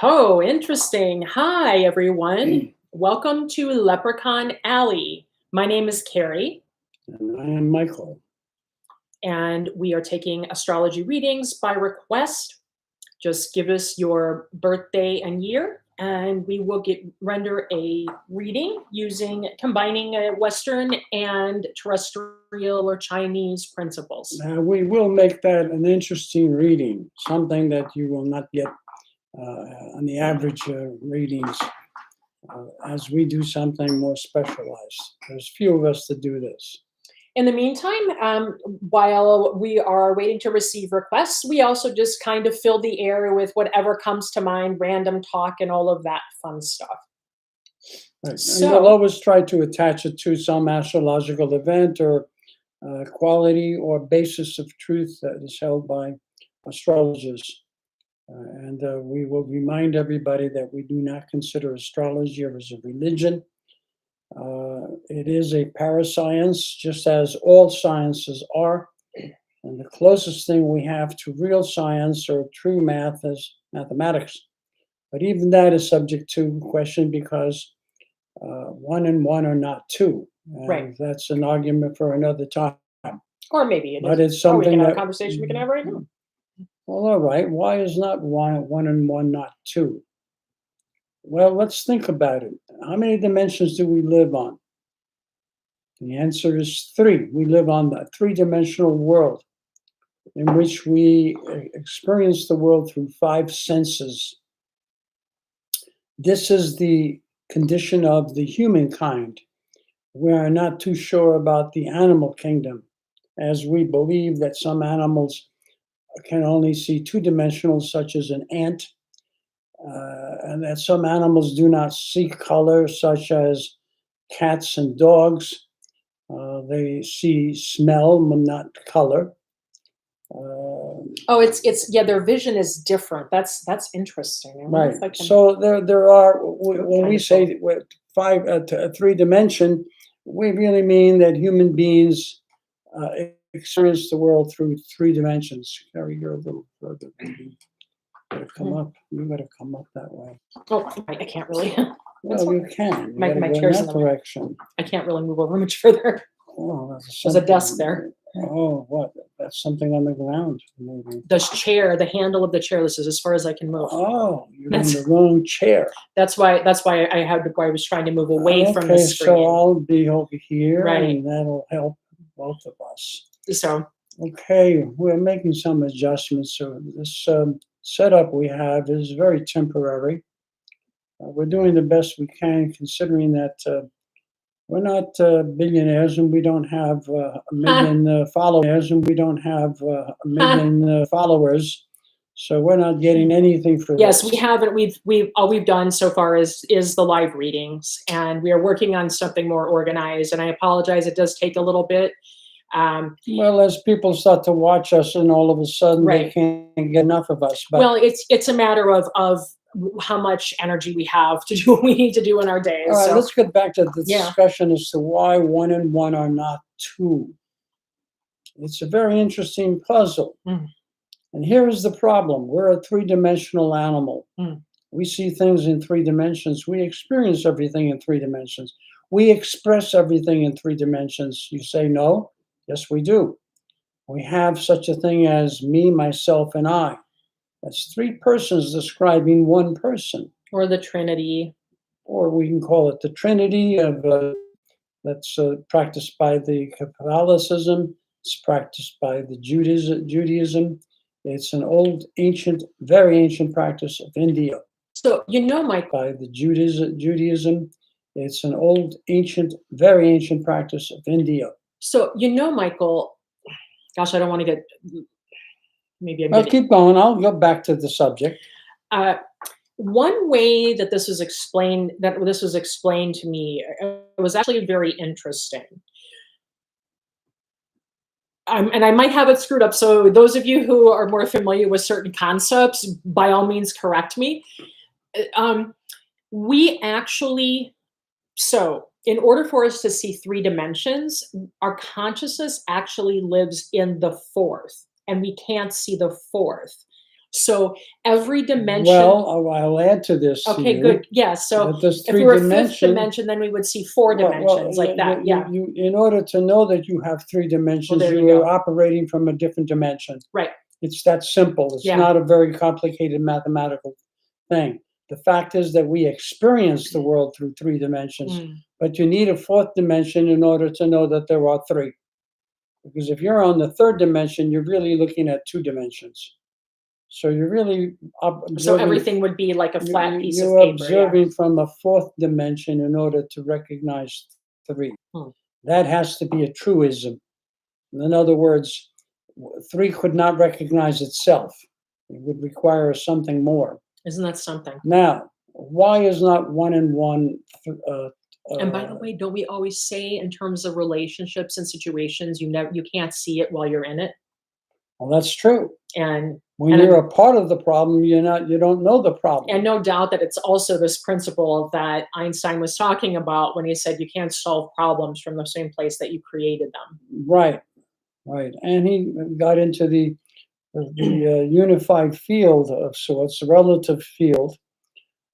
Oh, interesting. Hi, everyone. Welcome to Leprechaun Alley. My name is Carrie, And I am Michael. and we are taking astrology readings by request. Just give us your birthday and year, and we will render a reading combining Western and terrestrial or Chinese principles. We will make that an interesting reading, something that you will not get on the average readings, as we do something more specialized. There's few of us that do this. In the meantime, while we are waiting to receive requests, we also just kind of fill the air with whatever comes to mind, random talk, and all of that fun stuff. Right. And So- we'll always try to attach it to some astrological event or quality or basis of truth that is held by astrologers. And we will remind everybody that we do not consider astrology as a religion. It is a parascience, just as all sciences are. And the closest thing we have to real science or true math is mathematics. But even that is subject to question because 1 and 1 are not 2. And Right. that's an argument for another time. Or maybe it But is. it's Or we something can have a that conversation we can have right now. Well, all right. Why is not 1 and 1 not 2? Well, let's think about it. How many dimensions do we live on? The answer is 3. We live on a 3-dimensional world in which we experience the world through 5 senses. This is the condition of the humankind. We are not too sure about the animal kingdom, as we believe that some animals can only see 2-dimensional, such as an ant, and that some animals do not see color, such as cats and dogs. They see smell, but not color. Oh, it's yeah. Their vision is different. That's interesting. I wonder Right. if I can- So there are when we kind of say with 3 dimension, we really mean that human beings experience the world through 3 dimensions. Carry your little further, baby. Gotta come up. You gotta come up that way. Oh, I can't really. Well, you can. You My gotta go in chair's in that the way. direction. I can't really move over much further. Oh, that's There's a desk something. there. Oh, what? That's something on the ground, maybe. The handle of the chair. This is as far as I can move. Oh, you're in That's- the wrong chair. That's why I was trying to move away from the Okay, screen. so I'll be over here, Right. and that'll help both of us. So Okay, we're making some adjustments. So this setup we have is very temporary. We're doing the best we can, considering that we're not billionaires and we don't have a million followers, and we don't have a million followers. So we're not getting anything for yes, this. we haven't. We've all we've done so far is the live readings, and we are working on something more organized. And I apologize; it does take a little bit. Well, as people start to watch us, and all of a sudden they Right. can't get enough of us. But Well, it's a matter of how much energy we have to do what we need to do in our days. all right, So let's get back to the Yeah. discussion as to why 1 and 1 are not 2. It's a very interesting puzzle. Mm. And here is the problem. We're a 3-dimensional animal. Mm. We see things in 3 dimensions. We experience everything in 3 dimensions. We express everything in 3 dimensions. You say no? Yes, we do. We have such a thing as me, myself, and I. That's 3 persons describing 1 person. or the Trinity. Or we can call it the Trinity of that's practiced by the Catholicism. It's practiced by the Judaism. It's an old, ancient, very ancient practice of India. So Mike. By the Judaism. It's an old, ancient, very ancient practice of India. So Michael. Gosh, I don't want to get. Maybe I'm Well, getting. keep going. I'll go back to the subject. One way that this was explained to me, it was actually very interesting. And I might have it screwed up. So those of you who are more familiar with certain concepts, by all means, correct me. We actually, so in order for us to see 3 dimensions, our consciousness actually lives in the 4th, and we can't see the 4th. So every dimension. Well, I'll add to this to Okay, you good. Yeah. So that this if we were a fifth three-dimension. dimension, then we would see four Well, dimensions like that. Yeah. in order to know that you have three Well, dimensions, there you you are go. operating from a different dimension. Right. It's that simple. It's Yeah. not a very complicated mathematical thing. The fact is that we experience the world through three dimensions, Mm. but you need a fourth dimension in order to know that there are three. Because if you're on the third dimension, you're really looking at two dimensions. So you're really So observing. everything would be like a flat piece of You're paper. Yeah. observing from a fourth dimension in order to recognize three. Hmm. That has to be a truism. In other words, three could not recognize itself. It would require something more. Isn't that something? Now, why is not one and one? And by the way, don't we always say in terms of relationships and situations, you can't see it while you're in it? Well, that's true. And When and you're a part of the problem, you don't know the problem. and no doubt that it's also this principle that Einstein was talking about when he said you can't solve problems from the same place that you created them. Right, right. And he got into the unified field of sorts, relative field,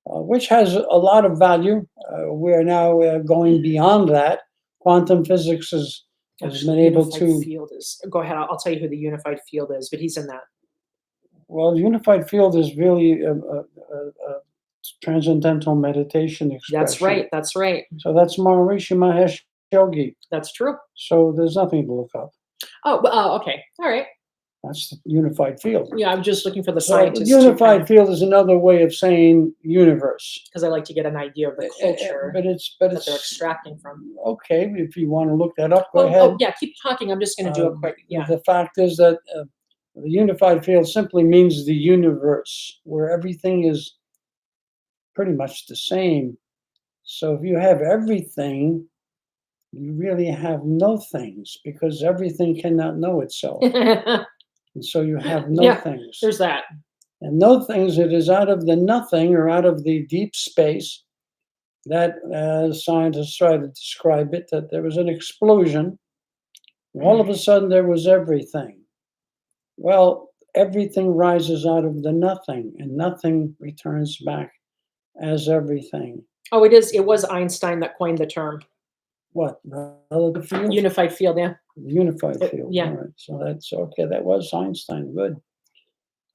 which has a lot of value. We're now going beyond that. Quantum physics has Actually, been able unified to. field is. Go ahead. I'll tell you who the unified field is, but he's in that. Well, unified field is really a transcendental meditation expression. That's right. That's right. So that's Maharishi Mahesh Yogi. That's true. So there's nothing to look up. Oh, okay. All right. That's the unified field. Yeah, I'm just looking for the So scientists. unified field is another way of saying universe. Because I like to get an idea of the culture But it's that they're extracting from. okay. If you want to look that up, go Oh, ahead. oh, yeah, keep talking. I'm just going to do a quick. Yeah. The fact is that the unified field simply means the universe, where everything is pretty much the same. So if you have everything, you really have no things, because everything cannot know itself. And so you have no Yeah, things. There's that. And no things, it is out of the nothing or out of the deep space that, as scientists try to describe it, that there was an explosion. All of a sudden, there was everything. Well, everything rises out of the nothing, and nothing returns back as everything. Oh, it is. It was Einstein that coined the term What? Relative field? unified field. Yeah. Unified field. Yeah. All right. So that's okay. That was Einstein. Good.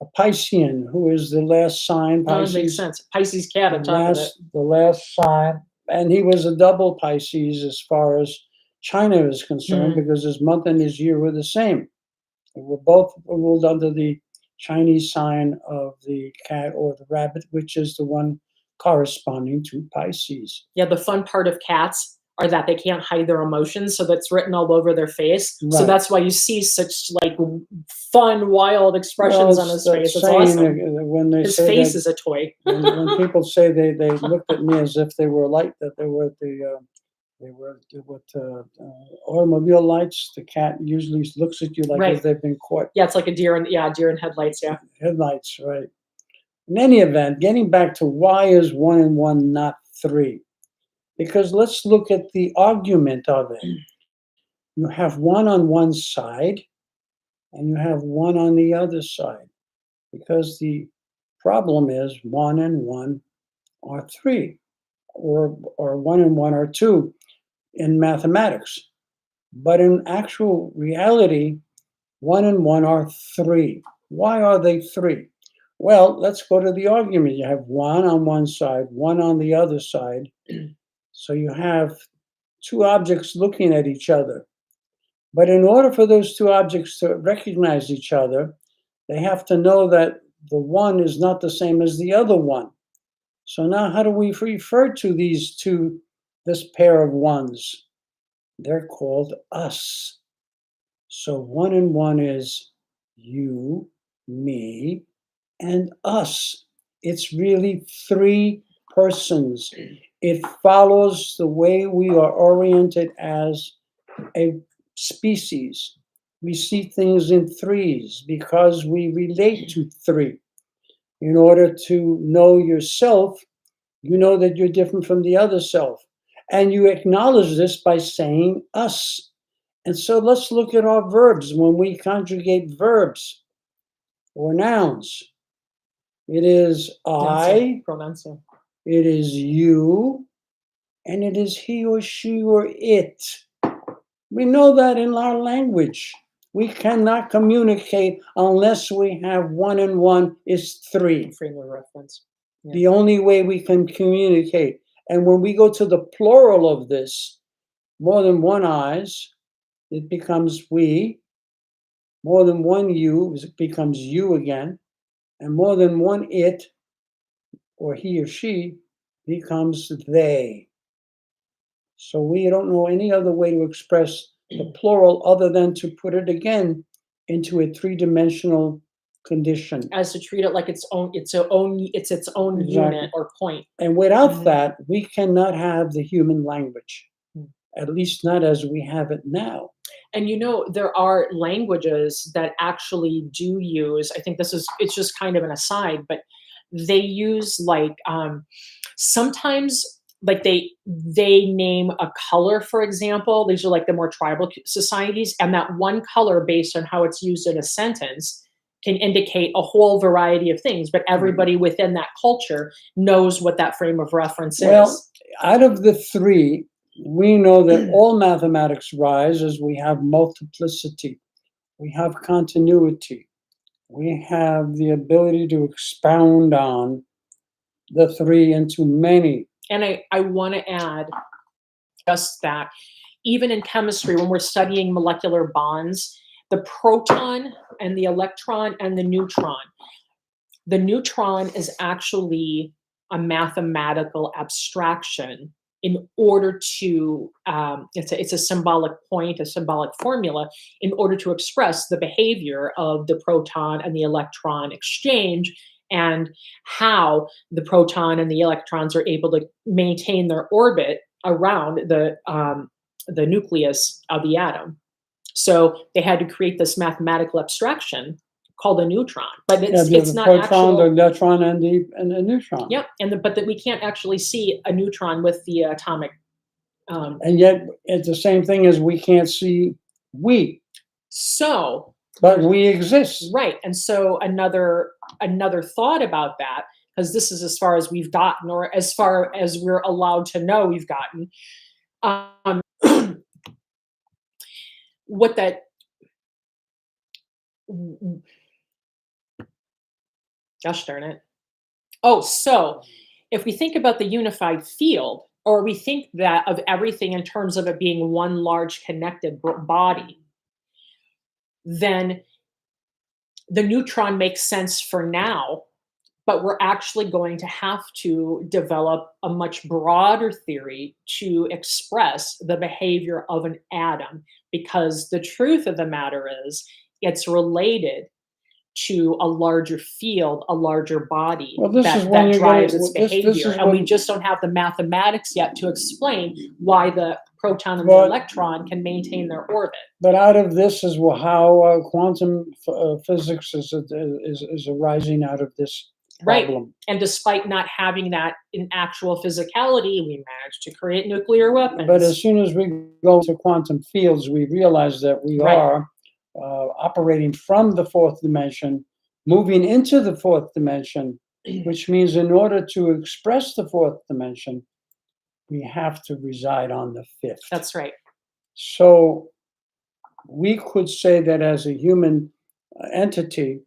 A Piscean, who is the last sign. Oh, it makes sense. Pisces cat on top of it. The last sign. And he was a double Pisces as far as China is concerned, because his month and his year were the same. They were both ruled under the Chinese sign of the cat or the rabbit, which is the one corresponding to Pisces. Yeah, the fun part of cats are that they can't hide their emotions, so that's written all over their face. So Right. that's why you see such like fun, wild expressions on his face. It's awesome. When they His say face that, is a toy. when people say they looked at me as if they were light, that they were automobile lights. The cat usually looks at you like Right. if they've been caught. Yeah, it's like a deer in headlights. Yeah. Headlights, right. In any event, getting back to why is one and one not three? Because let's look at the argument of it. You have one on one side, and you have one on the other side. Because the problem is one and one are three, or one and one are two in mathematics. But in actual reality, one and one are three. Why are they three? Well, let's go to the argument. You have one on one side, one on the other side. So you have two objects looking at each other. But in order for those two objects to recognize each other, they have to know that the one is not the same as the other one. So now how do we refer to this pair of ones? They're called us. So one and one is you, me, and us. It's really three persons. It follows the way we are oriented as a species. We see things in threes because we relate to three. In order to know yourself, you know that you're different from the other self. And you acknowledge this by saying us. And so let's look at our verbs. When we conjugate verbs or nouns, it is Nancy, I, pronouns. Yeah. it is you, and it is he or she or it. We know that in our language. We cannot communicate unless we have one and one is three. Frame of reference. Yeah. The only way we can communicate. And when we go to the plural of this, more than one eyes, it becomes we. More than one you, it becomes you again. And more than one it, or he or she, becomes they. So we don't know any other way to express the plural other than to put it again into a three-dimensional condition. As to treat it like its own Exactly. unit or point. And without Mhm. that, we cannot have the human language, Mm. at least not as we have it now. And there are languages that actually do use, I think it's just kind of an aside, but they use like sometimes like they name a color, for example. These are like the more tribal societies, and that one color, based on how it's used in a sentence, can indicate a whole variety of things, but everybody within that culture knows what that frame of reference Well, is. out of the three, we know that all mathematics rise as we have multiplicity, we have continuity, we have the ability to expound on the three into many. And I want to add just that even in chemistry, when we're studying molecular bonds, the proton and the electron and the neutron is actually a mathematical abstraction in order to, it's a symbolic point, a symbolic formula in order to express the behavior of the proton and the electron exchange and how the proton and the electrons are able to maintain their orbit around the nucleus of the atom. So they had to create this mathematical abstraction called a neutron, but Yeah, it's the not proton, the actual. electron, and the neutron. Yep, but that we can't actually see a neutron with the atomic. And yet, it's the same thing as we can't see we, So but we exist. right, and so another thought about that, because this is as far as we've gotten, or as far as we're allowed to know we've gotten. Um, what that gosh darn it. Oh, so if we think about the unified field, or we think that of everything in terms of it being one large connected body, then the neutron makes sense for now, but we're actually going to have to develop a much broader theory to express the behavior of an atom, because the truth of the matter is it's related to a larger field, a larger body Well, this is when that you drives go. its This behavior. is And we when. just don't have the mathematics yet to explain why the proton and the But electron can maintain their orbit. but out of this is how quantum physics is arising out of this Right. problem. And despite not having that in actual physicality, we managed to create nuclear weapons. But as soon as we go to quantum fields, we realize that we Right. are operating from the fourth dimension, moving into the fourth dimension, which means in order to express the fourth dimension, we have to reside on the fifth. That's right. So we could say that as a human entity,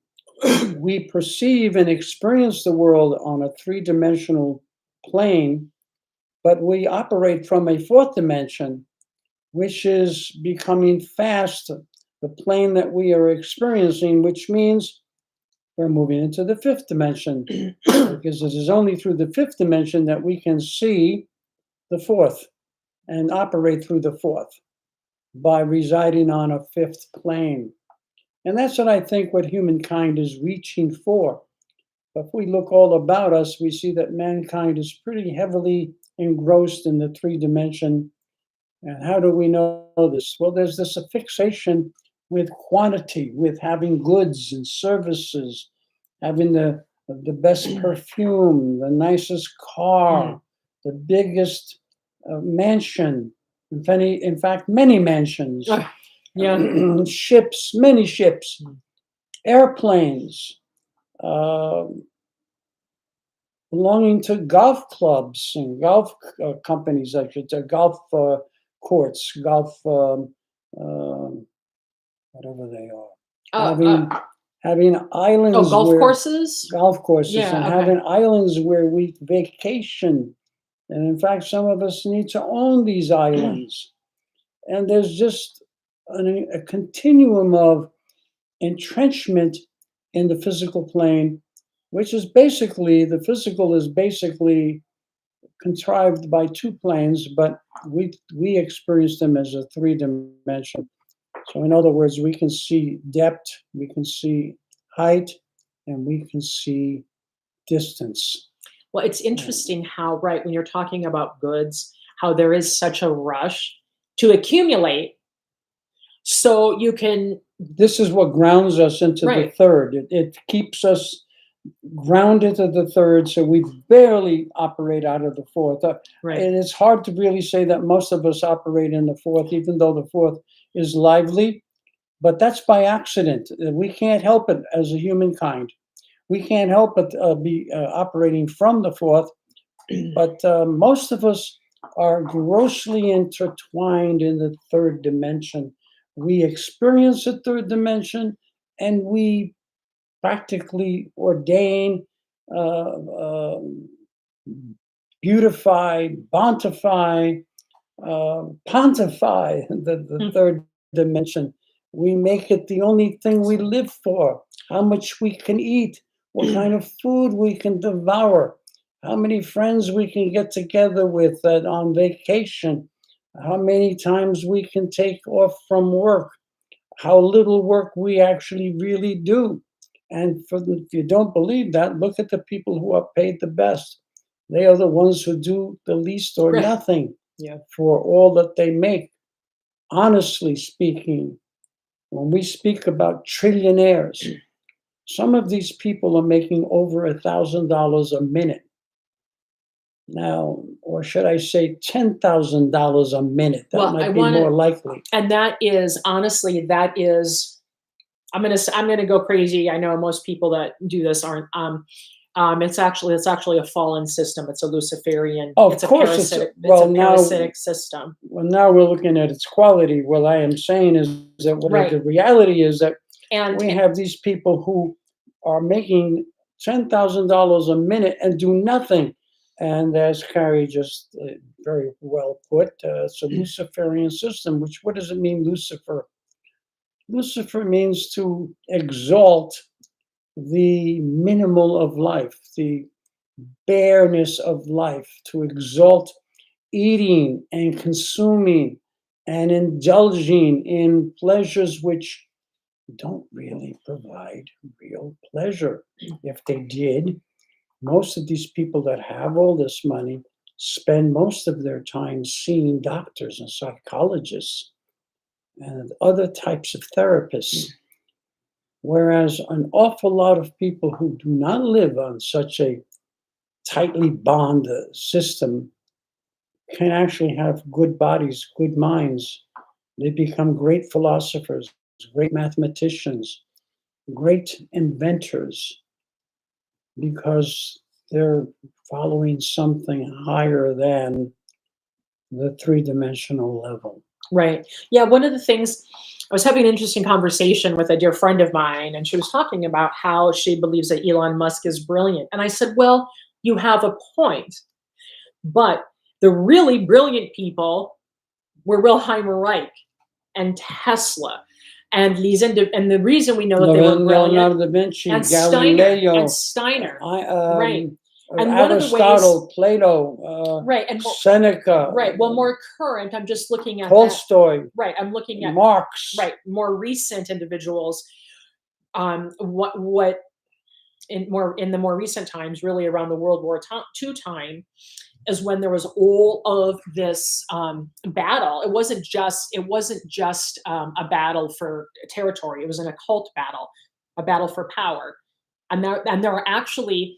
we perceive and experience the world on a three-dimensional plane, but we operate from a fourth dimension, which is becoming fast the plane that we are experiencing, which means we're moving into the fifth dimension, because it is only through the fifth dimension that we can see the fourth and operate through the fourth by residing on a fifth plane. And that's what I think what humankind is reaching for. If we look all about us, we see that mankind is pretty heavily engrossed in the three-dimension. And how do we know this? Well, there's this fixation with quantity, with having goods and services, having the best perfume, the nicest car, the biggest mansion. In fact, many mansions. Yeah. Ships, many ships, airplanes, belonging to golf clubs and golf companies, I should say, golf courts, golf, whatever they are, Uh, having uh, having oh, islands golf where courses? golf courses and Yeah, okay. having islands where we vacation. And in fact, some of us need to own these islands. And there's just a continuum of entrenchment in the physical plane, which is basically the physical is basically contrived by two planes, but we experience them as a three-dimensional. So in other words, we can see depth, we can see height, and we can see distance. Well, it's interesting how, right, when you're talking about goods, how there is such a rush to accumulate so you can, This is what grounds us into the right, third. It keeps us grounded to the third, so we barely operate out of the fourth. right. And it's hard to really say that most of us operate in the fourth, even though the fourth is lively, but that's by accident. We can't help it as a humankind. We can't help but be operating from the fourth, but most of us are grossly intertwined in the third dimension. We experience the third dimension and we practically ordain, uh, um, beautify, bontify, pontify the Mm. third dimension. We make it the only thing we live for, how much we can eat, what kind of food we can devour, how many friends we can get together with on vacation, how many times we can take off from work, how little work we actually really do. And if you don't believe that, look at the people who are paid the best. They are the ones who do the least or Right. nothing Yeah. for all that they make. Honestly speaking, when we speak about trillionaires, some of these people are making over $1,000 a minute. Now, or should I say $10,000 a minute? That Well, I might be want more to, likely. and that is honestly, that is, I'm gonna go crazy. I know most people that do this aren't. It's actually a fallen system. It's a Luciferian. Of It's a course, parasitic. It's a well, parasitic system. now we're looking at its quality. What I am saying is that Right. the reality is that And we have these people who are making $10,000 a minute and do nothing. And as Carrie just very well put, it's a Luciferian system. Which what does it mean, Lucifer? Lucifer means to exalt the minimal of life, the bareness of life, to exalt eating and consuming and indulging in pleasures which don't really provide real pleasure. If they did, most of these people that have all this money spend most of their time seeing doctors and psychologists and other types of therapists. Whereas an awful lot of people who do not live on such a tightly bonded system can actually have good bodies, good minds. They become great philosophers, great mathematicians, great inventors, because they're following something higher than the three-dimensional level. right. Yeah. One of the things, I was having an interesting conversation with a dear friend of mine, and she was talking about how she believes that Elon Musk is brilliant. And I said, well, you have a point, but the really brilliant people were Wilhelm Reich and Tesla and and the reason we know that they were brilliant, Leonardo da Vinci, and Steiner, Galileo, I right. And one of the ways, Aristotle, Plato, right, and Seneca, right, well, more current, I'm just looking at that, Tolstoy, right, I'm looking at, Marx. right, more recent individuals, what in the more recent times, really around the World War II time, is when there was all of this battle. It wasn't just a battle for territory. It was an occult battle, a battle for power, and there are actually,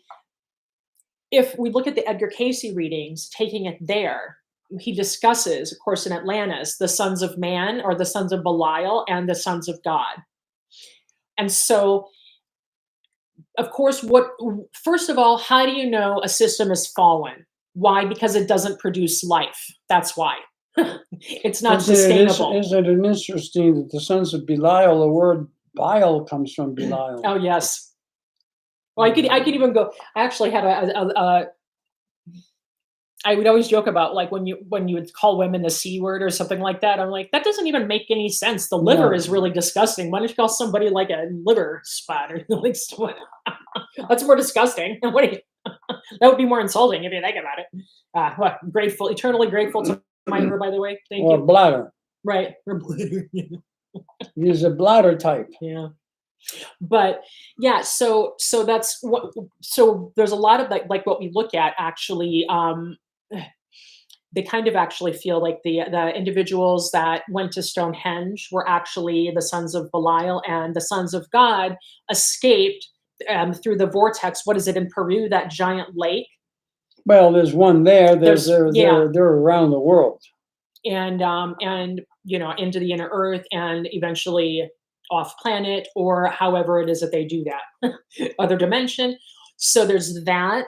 if we look at the Edgar Casey readings, taking it there, he discusses, of course, in Atlantis, the sons of man or the sons of Belial and the sons of God, and so of course, first of all, how do you know a system is fallen? Why? Because it doesn't produce life. That's why. It's not sustainable. Isn't it interesting that the sons of Belial, the word bile comes from Belial? Oh, yes. Well, I could even go. I actually had I would always joke about, like, when you would call women the C word or something like that. I'm like, that doesn't even make any sense. The liver No. is really disgusting. Why don't you call somebody like a liver spot or like that's more disgusting. What do you, that would be more insulting if you think about it. What, grateful, eternally grateful to my liver, by the way. Thank Or you. bladder. Right. He's a bladder type. Yeah. But yeah, so that's what, so there's a lot of like what we look at actually, they kind of actually feel like the individuals that went to Stonehenge were actually the sons of Belial, and the sons of God escaped through the vortex. What is it in Peru? That giant lake. Well, there's one there. Yeah, They're around the world. and into the inner Earth, and eventually off planet, or however it is that they do that, other dimension. So there's that.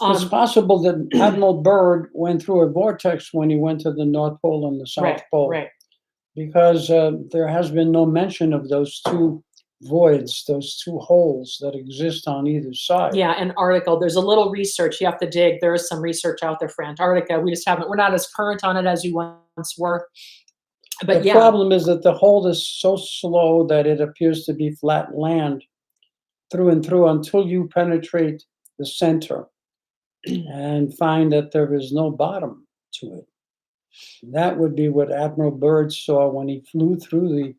It's possible that Admiral Byrd went through a vortex when he went to the North Pole and the South Right, Pole, right. because there has been no mention of those two voids, those two holes that exist on either side. Yeah, Antarctica. There's a little research you have to dig. There is some research out there for Antarctica. We just haven't. We're not as current on it as we once were. But The yeah, problem is that the hole is so slow that it appears to be flat land through and through until you penetrate the center and find that there is no bottom to it. That would be what Admiral Byrd saw when he flew through the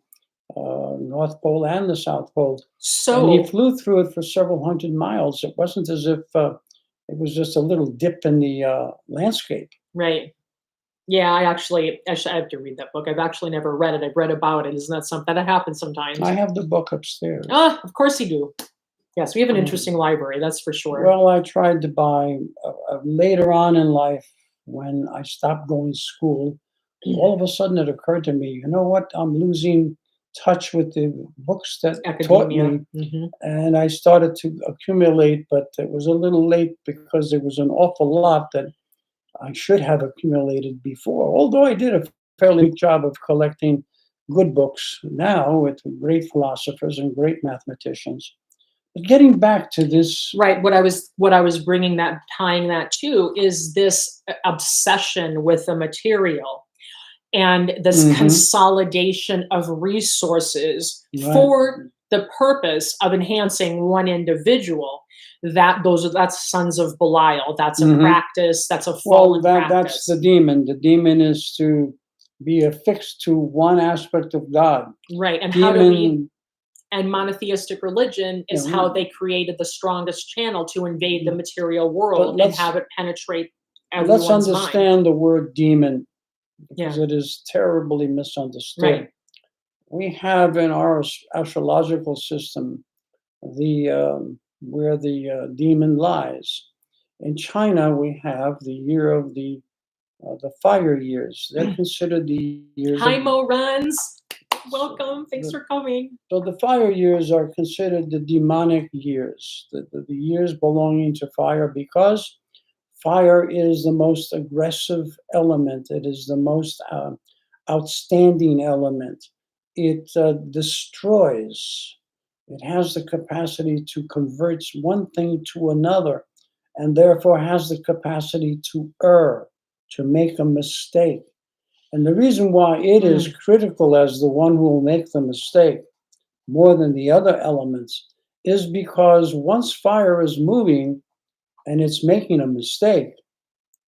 North Pole and the South Pole. And he so flew through it for several hundred miles. It wasn't as if it was just a little dip in the landscape. right. Yeah, I have to read that book. I've actually never read it. I've read about it. Isn't that something that happens sometimes? I have the book upstairs. Ah, of course you do. Yes, we have an Mm. interesting library. That's for sure. Well, I tried to buy later on in life when I stopped going to school. All of a sudden, it occurred to me, you know what? I'm losing touch with the books that taught Academia. me, Hmm. and I started to accumulate, but it was a little late because there was an awful lot that I should have accumulated before. Although I did a fairly good job of collecting good books now with great philosophers and great mathematicians. But getting back to this, Right. What I was tying that to is this obsession with the material and this Mhm, consolidation of resources right. for the purpose of enhancing one individual. That's sons of Belial. That's a Mhm. practice. That's a Well, fallen that's the practice. demon. The demon is to be affixed to one aspect of God. Right. And how do we Demon, and monotheistic religion you is how know, they created the strongest channel to invade the material but world and have it penetrate let's everyone's mind. understand the word demon because Yeah. it is terribly misunderstood. Right. We have in our astrological system the where the demon lies. In China, we have the year of the fire years. They're considered the years of Hi, Mo Runs. Welcome. Thanks the, for coming. so the fire years are considered the demonic years, the years belonging to fire, because fire is the most aggressive element. It is the most outstanding element. It destroys. It has the capacity to convert one thing to another, and therefore has the capacity to err, to make a mistake. And the reason why it is Mm, critical as the one who will make the mistake more than the other elements is because once fire is moving and it's making a mistake,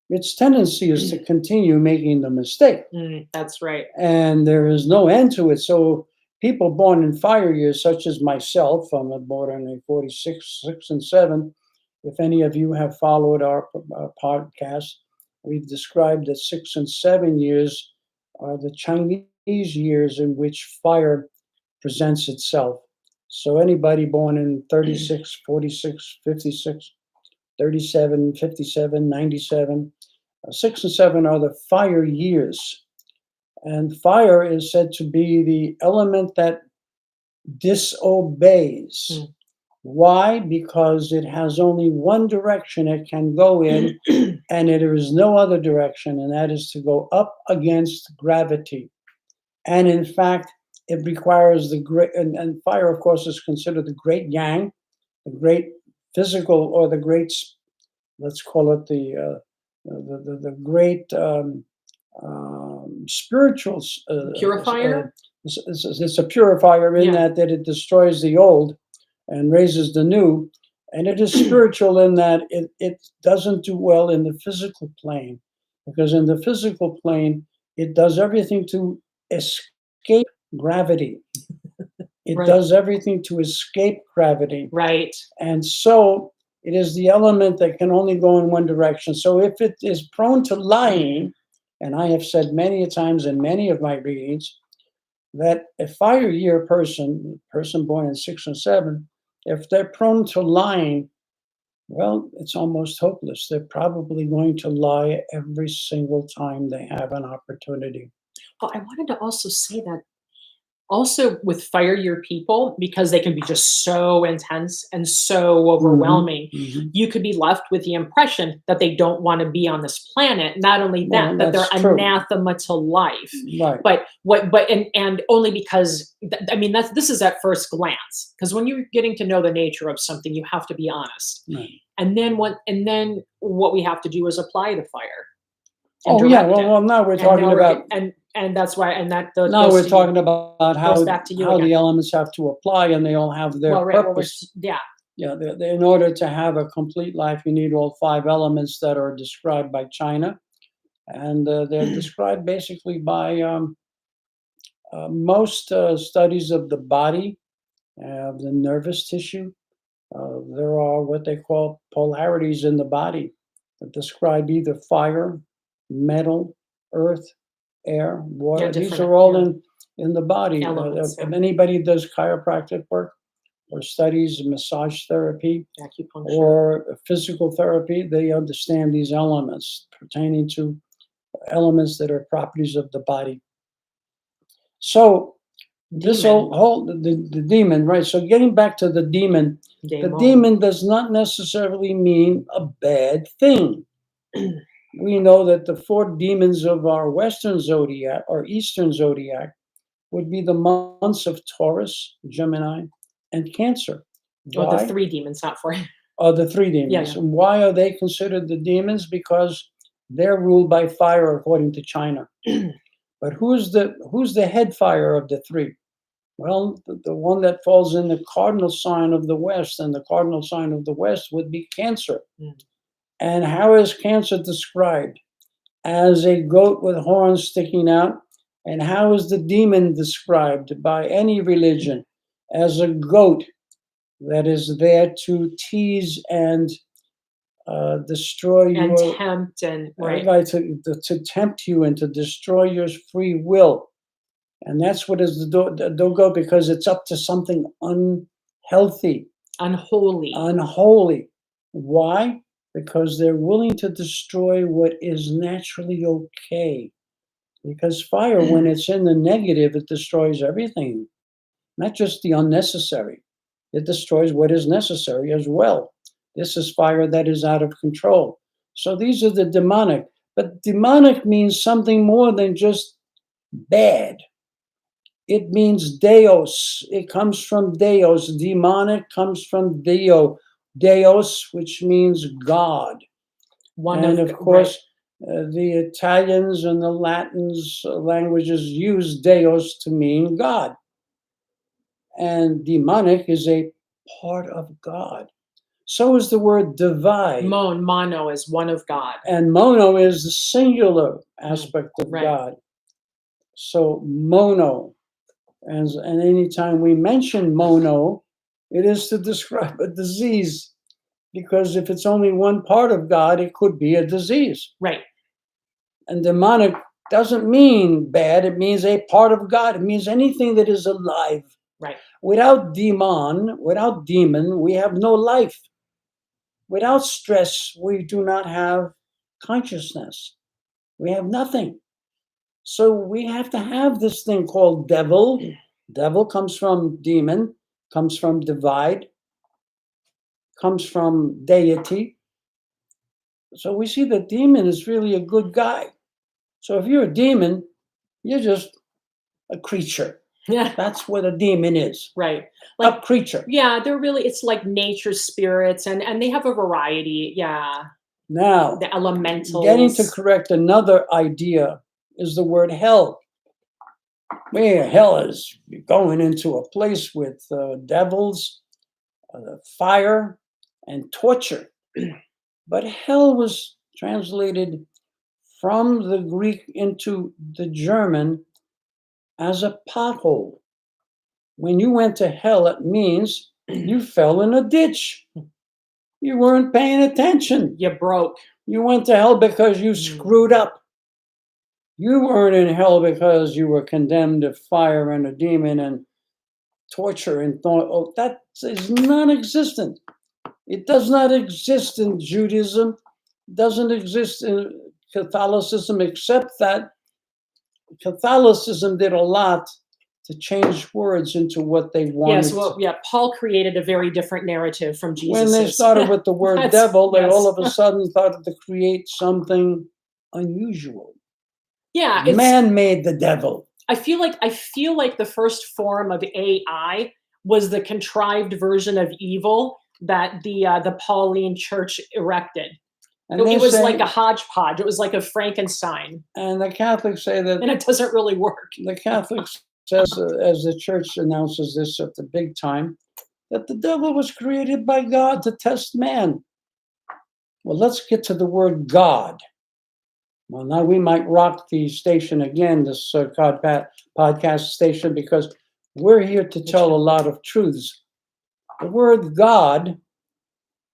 its tendency is to continue making the mistake. that's right. And there is no end to it. So people born in fire years, such as myself, I'm born in 46, 6, and 7. If any of you have followed our podcast, we've described that 6 and 7 years are the Chinese years in which fire presents itself. So anybody born in 36, 46, 56, 37, 57, 97, 6 and 7 are the fire years. And fire is said to be the element that disobeys. Mm. Why? Because it has only one direction it can go in, and there is no other direction, and that is to go up against gravity. And in fact, it requires the great, and fire, of course, is considered the great yang, the great physical, or the great, let's call it the great spiritual. Purifier? It's a purifier in Yeah. that it destroys the old and raises the new. And it is spiritual in that it doesn't do well in the physical plane, because in the physical plane, it does everything to escape gravity. It Right. does everything to escape gravity. Right. And so it is the element that can only go in one direction. So if it is prone to lying, and I have said many a times in many of my readings, that a fire year person born in 6 and 7, if they're prone to lying, well, it's almost hopeless. They're probably going to lie every single time they have an opportunity. Well, I wanted to also say that also with fire year people, because they can be just so intense and so overwhelming, Mhm. you could be left with the impression that they don't want to be on this planet. Not only Well, that, that they're that's true. anathema to life. Right. But only because I mean this is at first glance, because when you're getting to know the nature of something, you have to be honest. Right. And then what we have to do is apply the fire and Oh yeah. direct it. Well, now we're And talking now we're about and that's why and that now goes we're to you. talking about Goes back to you how again. the elements have to apply, and they all have their Well, right. Well, purpose. yeah. Yeah, in order to have a complete life, you need all 5 elements that are described by China, and they're described basically by most studies of the body, of the nervous tissue. There are what they call polarities in the body that describe either fire, metal, earth, air, Yeah, water. These different, are all yeah, in the body. elements, If yeah. anybody does chiropractic work or studies massage therapy Acupuncture. or physical therapy, they understand these elements pertaining to elements that are properties of the body. So this Demon. the demon, right? So getting back to the Demon. demon does not necessarily mean a bad thing. We know that the 4 demons of our Western zodiac or Eastern zodiac would be the months of Taurus, Gemini, and Cancer. Oh, the Why? 3 demons, not 4. Are the 3 demons. Yeah. And why are they considered the demons? Because they're ruled by fire according to China. But who's the head fire of the 3? Well, the one that falls in the cardinal sign of the West, and the cardinal sign of the West would be Cancer. Mm. And how is Cancer described? As a goat with horns sticking out. And how is the demon described by any religion? As a goat that is there to tease and destroy And your tempt and right. right, to tempt you and to destroy your free will. And that's what is the goat, because it's up to something unhealthy, Unholy. unholy. Why? Because they're willing to destroy what is naturally okay. Because fire, when it's in the negative, it destroys everything, not just the unnecessary. It destroys what is necessary as well. This is fire that is out of control. So these are the demonic. But demonic means something more than just bad. It means Deus. It comes from Deus. Demonic comes from Deo. Deus, which means God. One And of of course, the Italians and the Latins languages use Deus to mean God. And demonic is a part of God. So is the word divide. mono is one of God. And mono is the singular aspect of right. God. So mono. And anytime we mention mono, it is to describe a disease. Because if it's only one part of God, it could be a disease. Right. And demonic doesn't mean bad, it means a part of God. It means anything that is alive. Right. Without demon, we have no life. Without stress, we do not have consciousness. We have nothing. So we have to have this thing called devil. Devil comes from demon, comes from divide. comes from deity. So we see the demon is really a good guy. So if you're a demon, you're just a creature. Yeah. That's what a demon is. Right. A Like, creature. yeah, they're really, it's like nature spirits, and they have a variety. Yeah. Now, The getting to elementals. correct another idea is the word hell. Where hell is going into a place with devils, fire, and torture. But hell was translated from the Greek into the German as a pothole. When you went to hell, it means you fell in a ditch. You weren't paying attention. You broke. You went to hell because you screwed up. You weren't in hell because you were condemned to fire and a demon and torture and thought, oh, that is non-existent. It does not exist in Judaism, doesn't exist in Catholicism, except that Catholicism did a lot to change words into what they wanted. Yes, well, yeah, Paul created a very different narrative from Jesus. When they started with the word That's- devil, they yes. all of a sudden started to create something unusual. Yeah, Man made the devil. I feel like the first form of AI was the contrived version of evil that the Pauline Church erected. And It they was say- like a hodgepodge. It was like a Frankenstein, And the Catholics say that and it doesn't really work. the Catholics says, as the church announces this at the big time, that the devil was created by God to test man. Well, let's get to the word God. Well, now we might rock the station again, this podcast station, because we're here to tell a lot of truths. The word God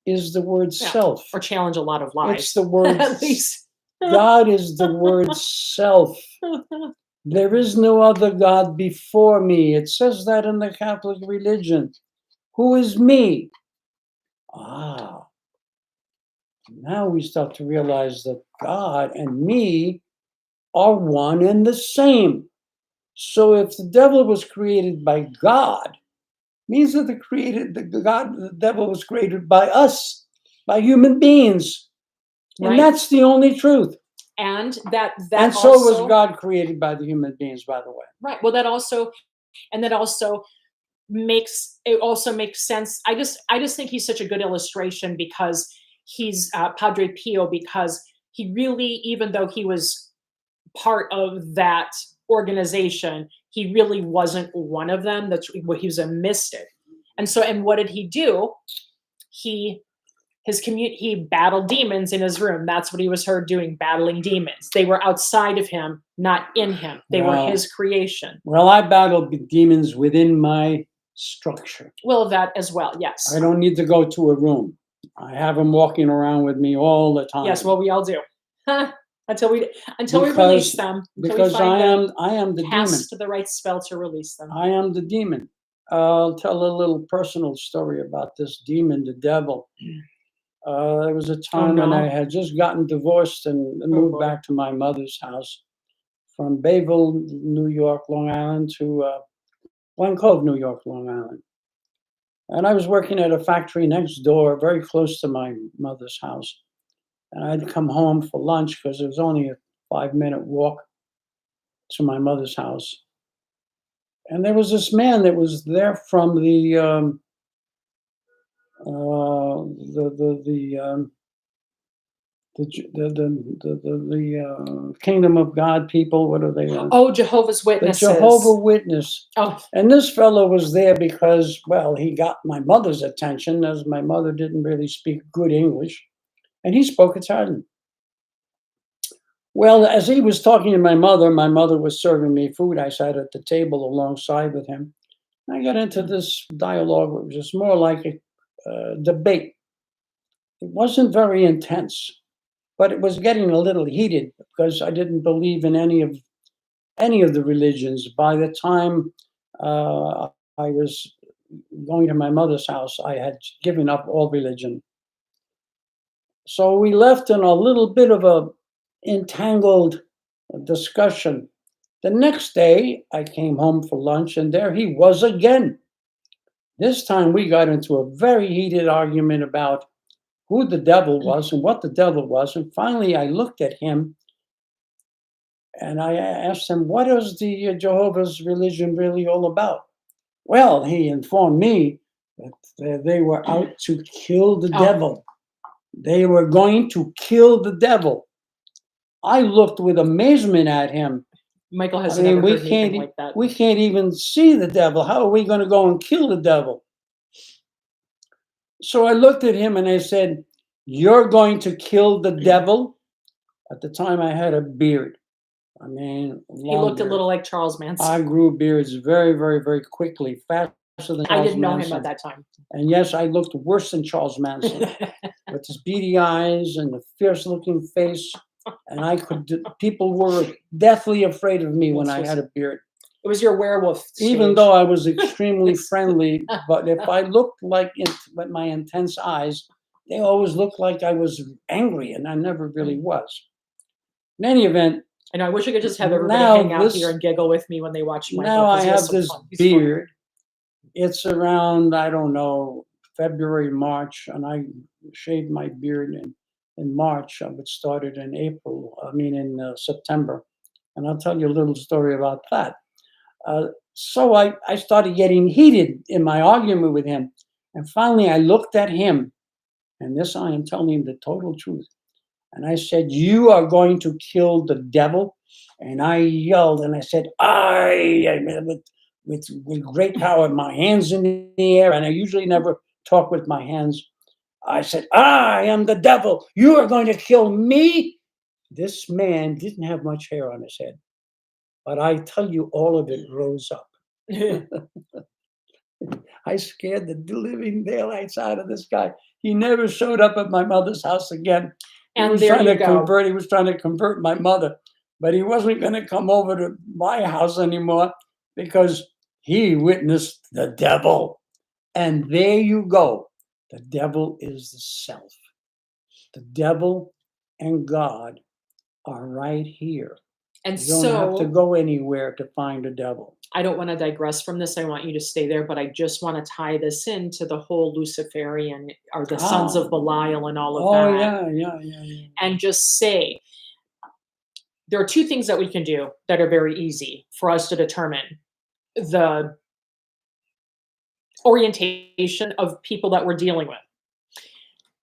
is the word Yeah. self. Or challenge a lot of lies. It's the word At least. God is the word self. There is no other God before me. It says that in the Catholic religion. Who is me? Ah, now we start to realize that God and me are one and the same. So if the devil was created by God, means that the devil was created by us, by human beings. And Right. that's the only truth. And that And so also, was God created by the human beings, by the way. right. Well, that also makes sense. I just think he's such a good illustration because he's Padre Pio, because he really, even though he was part of that organization, he really wasn't one of them. He was a mystic. And what did he do? He battled demons in his room. That's what he was heard doing, battling demons. They were outside of him, not in him. They were his creation. Well, I battle demons within my structure. Well, that as well, yes. I don't need to go to a room. I have them walking around with me all the time. Yes, well, we all do. Until we Because- release them. Until Because we find I am the demon. cast the right spell to release them. I am the demon. I'll tell a little personal story about this demon, the devil. There was a time when I had just gotten divorced and moved back to my mother's house from Bayville, New York, Long Island to Glen Cove, New York, Long Island. And I was working at a factory next door, very close to my mother's house. And I'd come home for lunch because it was only a 5-minute walk to my mother's house. And there was this man that was there from the Kingdom of God people. What are they? Oh, Jehovah's The Witnesses. Jehovah Witness. Oh, And this fellow was there because, well, he got my mother's attention, as my mother didn't really speak good English, and he spoke Italian. Well, as he was talking to my mother was serving me food. I sat at the table alongside with him. I got into this dialogue, which was just more like a debate. It wasn't very intense, but it was getting a little heated because I didn't believe in any of the religions. By the time I was going to my mother's house, I had given up all religion. So we left in a little bit of a entangled discussion. The next day, I came home for lunch, and there he was again. This time we got into a very heated argument about who the devil was and what the devil was. And finally, I looked at him and I asked him, "What is the Jehovah's religion really all about?" Well, he informed me that they were out to kill the Oh. devil. They were going to kill the devil. I looked with amazement at him. Michael I hasn't mean, ever we heard anything can't like that. we can't even see the devil. How are we going to go and kill the devil? So I looked at him and I said, "You're going to kill the devil?" At the time, I had a beard. I mean, He long looked a beard. little like Charles Manson. I grew beards very, very, very quickly, faster than I Charles didn't know him Manson. at that time. And yes, I looked worse than Charles Manson with his beady eyes and the fierce-looking face. And people were deathly afraid of me when I had a beard. It was your werewolf stage. Even though I was extremely friendly, but if I looked like with my intense eyes, they always looked like I was angry, and I never really was. In any event, I know, I wish I could just have everybody now hang out this- here and giggle with me when they watch Michael. now I 'cause he has have some this fun. He's funny. beard. It's around, I don't know, February, March, and I shaved my beard in March. It started in in September. And I'll tell you a little story about that. So I started getting heated in my argument with him. And finally, I looked at him, and this I am telling him the total truth. And I said, "You are going to kill the devil." And I yelled and I said, with great power, my hands in the air. And I usually never talk with my hands. I said, "I am the devil. You are going to kill me." This man didn't have much hair on his head, but I tell you, all of it rose up. I scared the living daylights out of this guy. He never showed up at my mother's house again. And there you go. He was trying to convert my mother, but he wasn't going to come over to my house anymore because he witnessed the devil. And there you go. The devil is the self. The devil and God are right here. And You don't have to so go anywhere to find a devil. I don't want to digress from this. I want you to stay there, but I just want to tie this into the whole Luciferian or the sons of Belial and all of Oh, that. yeah. And just say there are two things that we can do that are very easy for us to determine the orientation of people that we're dealing with.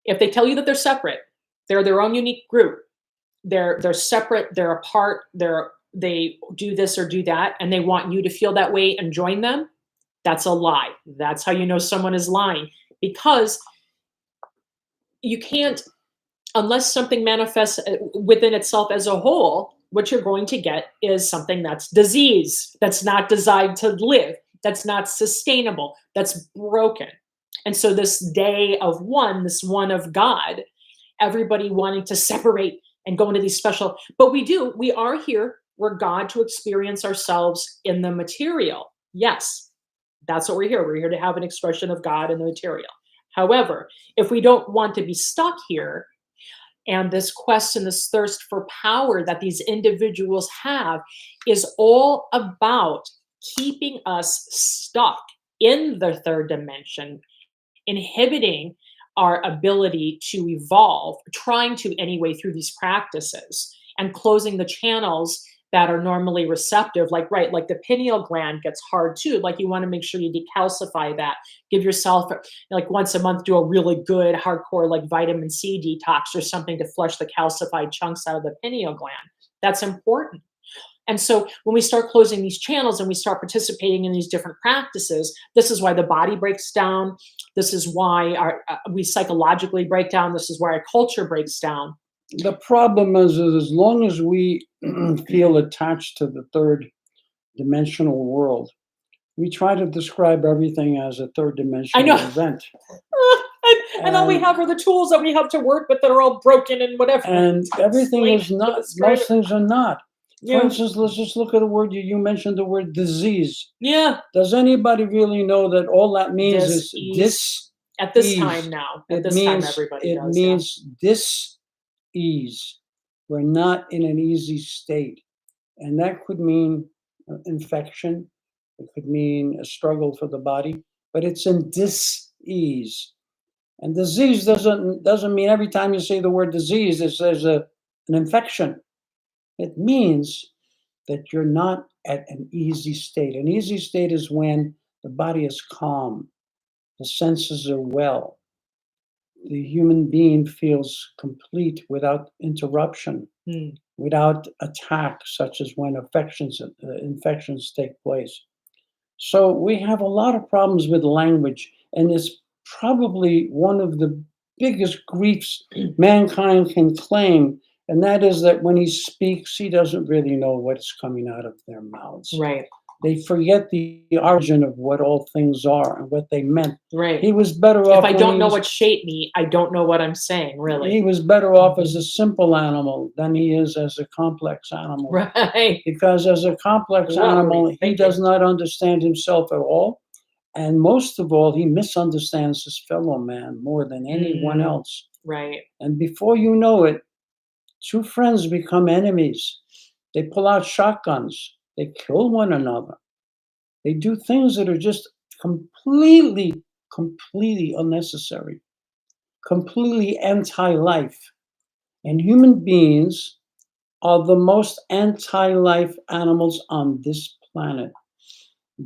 If they tell you that they're separate, they're their own unique group, they're separate, they're apart, they do this or do that, and they want you to feel that way and join them, that's a lie. That's how you know someone is lying, because you can't, unless something manifests within itself as a whole, what you're going to get is something that's disease, that's not designed to live, that's not sustainable, that's broken. And so this day of one, this one of God, everybody wanting to separate and go into these special, but we are here, we're God to experience ourselves in the material. Yes, that's what we're here. We're here to have an expression of God in the material. However, if we don't want to be stuck here, and this quest and this thirst for power that these individuals have is all about keeping us stuck in the third dimension, inhibiting our ability to evolve, trying to anyway through these practices, and closing the channels that are normally receptive, like the pineal gland gets hard too. Like you want to make sure you decalcify that. Give yourself like once a month, do a really good hardcore like vitamin C detox or something to flush the calcified chunks out of the pineal gland. That's important. And so when we start closing these channels and we start participating in these different practices, this is why the body breaks down. This is why we psychologically break down. This is why our culture breaks down. The problem is as long as we feel attached to the third dimensional world, we try to describe everything as a third dimensional event. and all we have are the tools that we have to work with that are all broken and whatever. And everything is not, most things are not. Yeah. For instance, let's just look at the word, you mentioned the word disease. Yeah. Does anybody really know that all that means is dis? At this time now. At this time, everybody does. It means dis-ease. We're not in an easy state. And that could mean infection. It could mean a struggle for the body. but it's in dis-ease. And disease doesn't mean every time you say the word disease, there's an infection. It means that you're not at an easy state. An easy state is when the body is calm, the senses are well, the human being feels complete without interruption, without attack, such as when infections take place. So we have a lot of problems with language, and it's probably one of the biggest griefs mankind can claim, and that is that when he speaks, he doesn't really know what's coming out of their mouths. Right. They forget the origin of what all things are and what they meant. Right. He was better off. If I don't know what shaped me, I don't know what I'm saying, really. He was better off as a simple animal than he is as a complex animal. Right. Because as a complex animal, he does not understand himself at all. And most of all, he misunderstands his fellow man more than anyone else. Right. And before you know it, two friends become enemies. They pull out shotguns. They kill one another. They do things that are just completely unnecessary, completely anti-life. And human beings are the most anti-life animals on this planet.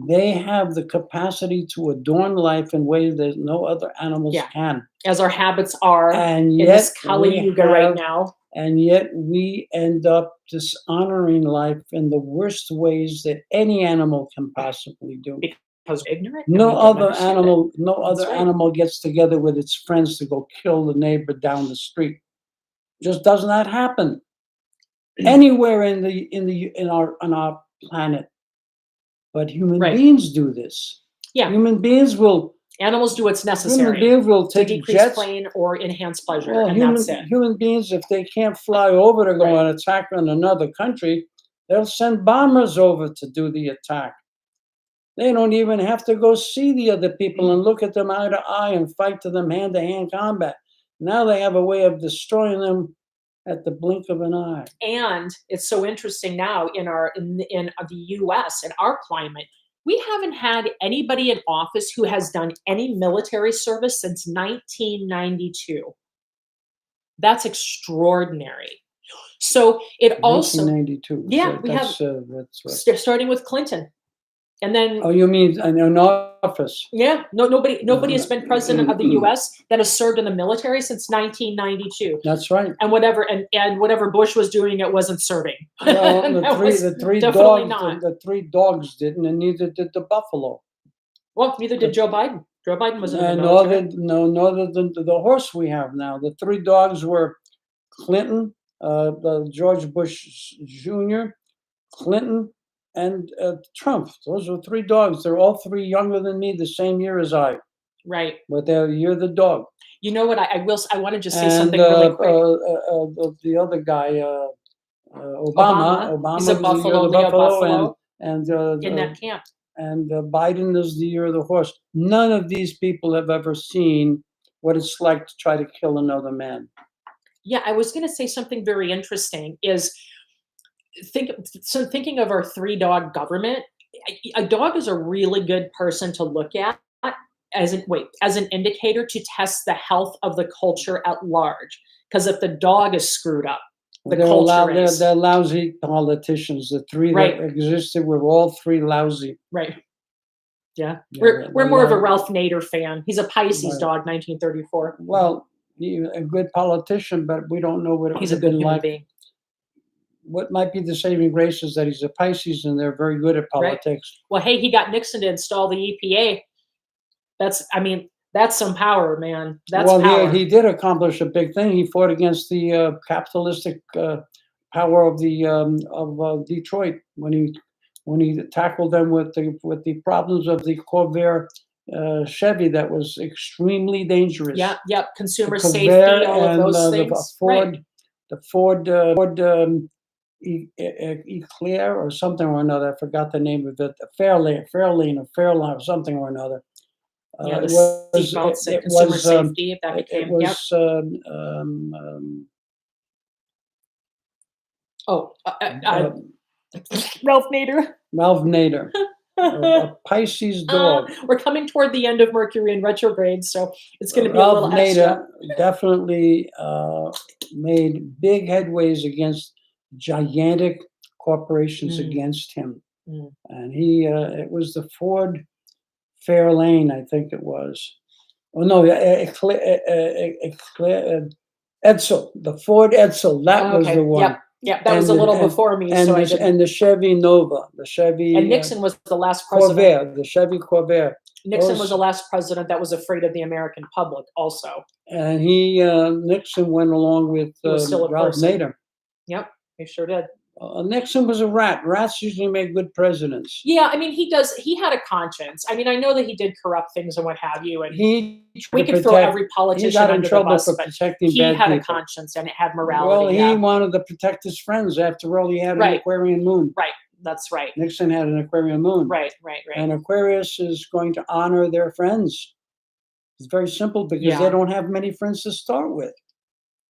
They have the capacity to adorn life in ways that no other animals can. As our habits are and in this Kali Yuga right now. And yet we end up dishonoring life in the worst ways that any animal can possibly do. Because we're ignorant. No other animal gets together with its friends to go kill the neighbor down the street. Just does not happen anywhere on our planet. But human beings do this. Yeah. Human beings will. Animals do what's necessary. Human beings will take to decrease jets. pain or enhance pleasure, Well, and that's it. Human beings, if they can't fly over to go and attack on another country, they'll send bombers over to do the attack. They don't even have to go see the other people and look at them eye to eye and fight to them hand-to-hand combat. Now they have a way of destroying them at the blink of an eye. And it's so interesting now in the U.S. in our climate, we haven't had anybody in office who has done any military service since 1992. That's extraordinary. So it also 1992. Yeah, so we that's, have that's right. starting with Clinton, and then Oh, you mean in office? Yeah, nobody has been president of the U.S. that has served in the military since 1992. That's right. And whatever Bush was doing, it wasn't serving. Well, the three dogs didn't, and neither did the buffalo. Well, neither did Joe Biden. Joe Biden was in the military. military. Nor the horse we have now. The three dogs were Clinton, George Bush Jr., Clinton, and Trump. Those were three dogs. They're all three younger than me, the same year as I. Right. But you're the dog. You know what? I want to just say something really quick. The other guy, Obama. He's a buffalo, and in that camp. And Biden is the year of the horse. None of these people have ever seen what it's like to try to kill another man. Yeah, I was going to say something very interesting. Thinking of our three-dog government, a dog is a really good person to look at as an indicator to test the health of the culture at large. Because if the dog is screwed up, they're lousy politicians. The three that existed were all three lousy. Right. Yeah. We're more of a Ralph Nader fan. He's a Pisces dog, 1934. Well, a good politician, but we don't know what it He's would a good have been human like. being. What might be the saving grace is that he's a Pisces and they're very good at politics. Right. Well, hey, he got Nixon to install the EPA. That's some power, man. That's power. He did accomplish a big thing. He fought against the capitalistic power of Detroit when he tackled them with the problems of the Corvair Chevy that was extremely dangerous. Yep. Consumer safety, all of those things. The Ford Eclair or something or another. I forgot the name of it. Fairlane or something or another. Yeah, the seatbelts and consumer safety, if that became. Ralph Ralph Nader. Ralph Nader. a Pisces dog. We're coming toward the end of Mercury in retrograde, so it's going to be a Ralph little extra. Nader definitely made big headways against gigantic corporations Mm, against him. mm. And it was the Ford Fairlane, I think it was. Oh no, Edsel, the Ford Edsel, that was Okay. the one. Yep. Yep. That was a And the- little and before me, and so I the, didn't. and the Chevy Nova, the Chevy And Nixon was the last president. Corvair, the Chevy Corvair. Nixon was Those- the last president that was afraid of the American public, also. And Nixon went along with He was still a Ralph person. Nader. Yep, he sure did. Nixon was a rat. Rats usually make good presidents. Yeah, I mean, he had a conscience. I mean, I know that he did corrupt things and what have you, and He we tried to could throw protect- every he politician got in under the trouble bus, for but protecting he bad had a people. conscience and it had Well, morality. he Yeah, wanted to protect his friends. After all, he had an Right. Aquarian moon. right. That's right. Nixon had an Aquarian moon. Right. And Aquarius is going to honor their friends. It's very simple because Yeah. they don't have many friends to start with.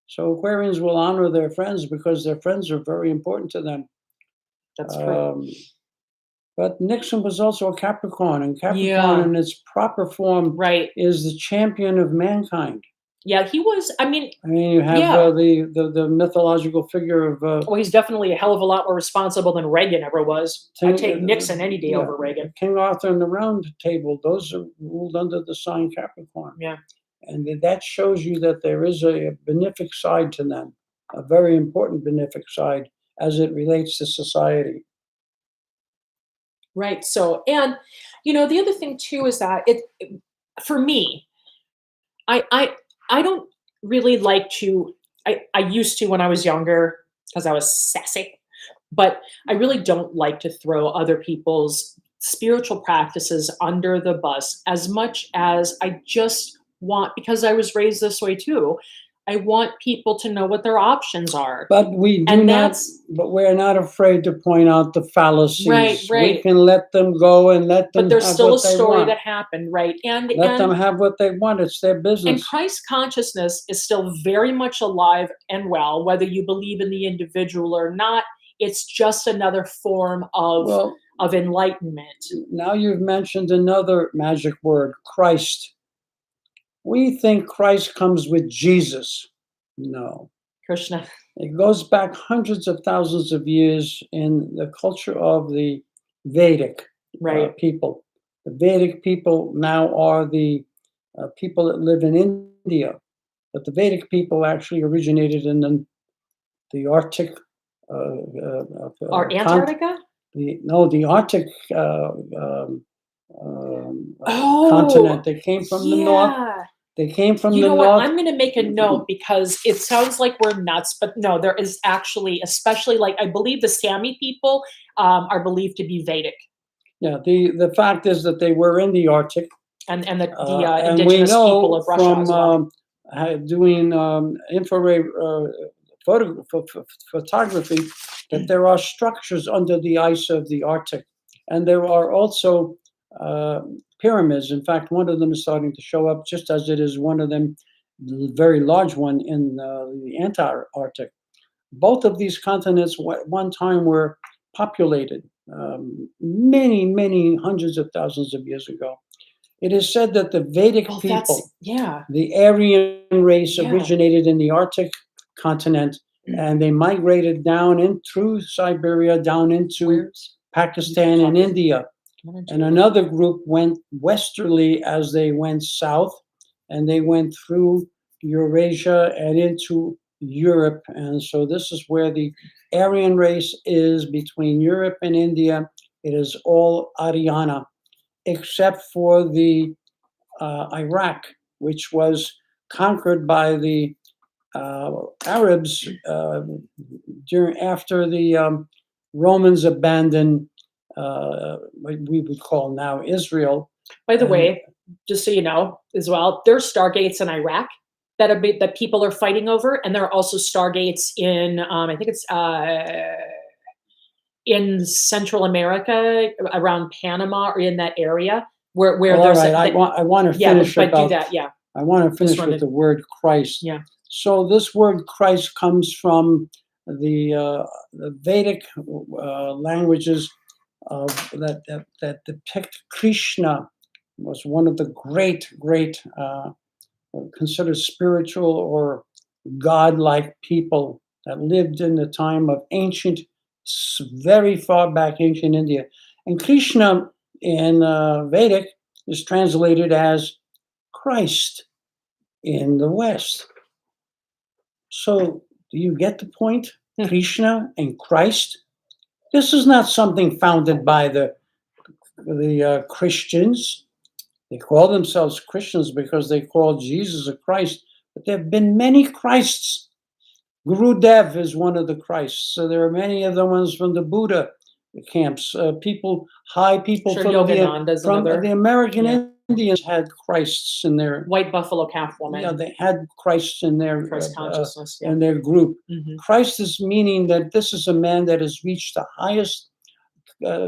So Aquarians will honor their friends because their friends are very important to them. That's true. But Nixon was also a Capricorn, and Capricorn Yeah. in its proper form Right. is the champion of mankind. Yeah, he was. I mean, You have Yeah. the mythological figure of well, he's definitely a hell of a lot more responsible than Reagan ever was. I'd take King- Nixon any day over Reagan. King Arthur and the Round Table. Those are ruled under the sign Capricorn. Yeah. And that shows you that there is a benefic side to them, a very important benefic side as it relates to society. Right. So, and the other thing too is that for me, I don't really like to. I used to when I was younger because I was sassy, but I really don't like to throw other people's spiritual practices under the bus as much as I just want, because I was raised this way too. I want people to know what their options are. But we do And not. But we're not afraid to point out the fallacies. Right. We can let them go and let them. But there's have still a what they story want. that happened, right? And Let them have what they want. It's their And business. Christ consciousness is still very much alive and well, whether you believe in the individual or not. It's just another form Well, of enlightenment. now you've mentioned another magic word, Christ. We think Christ comes with Jesus. No. Krishna. It goes back hundreds of thousands of years in the culture of the Vedic Right. people. The Vedic people now are the people that live in India, but the Vedic people actually originated in the Arctic. Or Antarctica? The Arctic continent. They came from the north. Yeah. They came from You the know north. what? I'm going to make a note because it sounds like we're nuts, but no, there is actually, especially like I believe the Sami people are believed to be Vedic, Yeah, the fact is that they were in the Arctic, and the and we indigenous people know of Russia from as well. doing infrared photography that there are structures under the ice of the Arctic, and there are also pyramids. In fact, one of them is starting to show up, just as it is one of them, very large one in the Antarctic. Both of these continents at one time were populated many, many hundreds of thousands of years ago. It is said that the Vedic Well, people, yeah. the Aryan race, Yeah. originated in the Arctic continent, and they migrated down in through Siberia, down into Where's Pakistan and India. And another group went westerly as they went south, and they went through Eurasia and into Europe. And so this is where the Aryan race is between Europe and India. It is all Aryana, except for the Iraq, which was conquered by the Arabs after the Romans abandoned what we would call now Israel. By the And- way, just so you know as well, there's stargates in Iraq that people are fighting over, and there are also stargates in I think it's in Central America around Panama or in that area where Well, there's all right, I want to yeah, finish but do about that, yeah. I want to finish wanted- with the word Christ. Yeah. So this word Christ comes from the Vedic languages that depict Krishna was one of the great considered spiritual or godlike people that lived in the time of ancient, very far back ancient India. And Krishna in Vedic is translated as Christ in the West. So do you get the point? Krishna and Christ. This is not something founded by the Christians. They call themselves Christians because they call Jesus a Christ, but there have been many Christs. Guru Dev is one of the Christs. So there are many of the ones from the Buddha camps. High people Sure, from Yogananda's the American Indians had Christs in their White Buffalo Calf woman. Yeah, they had Christ in their Christ consciousness. in their group. Mhm. Christ is meaning that this is a man that has reached the highest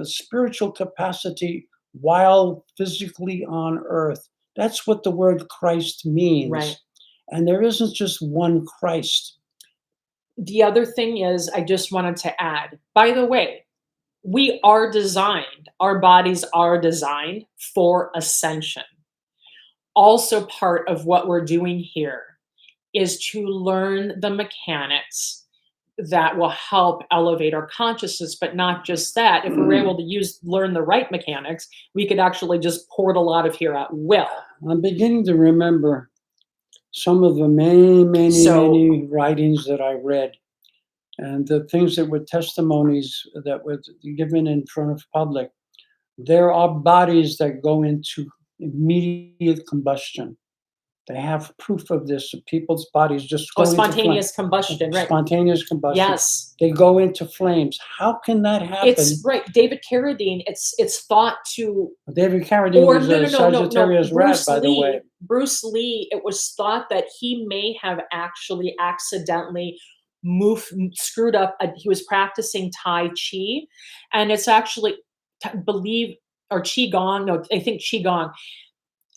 spiritual capacity while physically on earth. That's what the word Christ means. Right. And there isn't just one Christ. The other thing is, I just wanted to add, by the way, we are designed, our bodies are designed for ascension. Also, part of what we're doing here is to learn the mechanics that will help elevate our consciousness, but not just that. If we're able to learn the right mechanics, we could actually just portal out of here at will. I'm beginning to remember some of the many writings that I read, and the things that were testimonies that were given in front of public. There are bodies that go into immediate combustion. They have proof of this. People's bodies just go spontaneous combustion, right? Spontaneous combustion. Yes. They go into flames. How can that happen? It's right. David Carradine, it's thought to... David Carradine was a Sagittarius rat, by the way. Bruce Lee, it was thought that he may have actually accidentally screwed up. He was practicing Tai Chi, and it's actually Qigong. No, I think Qigong.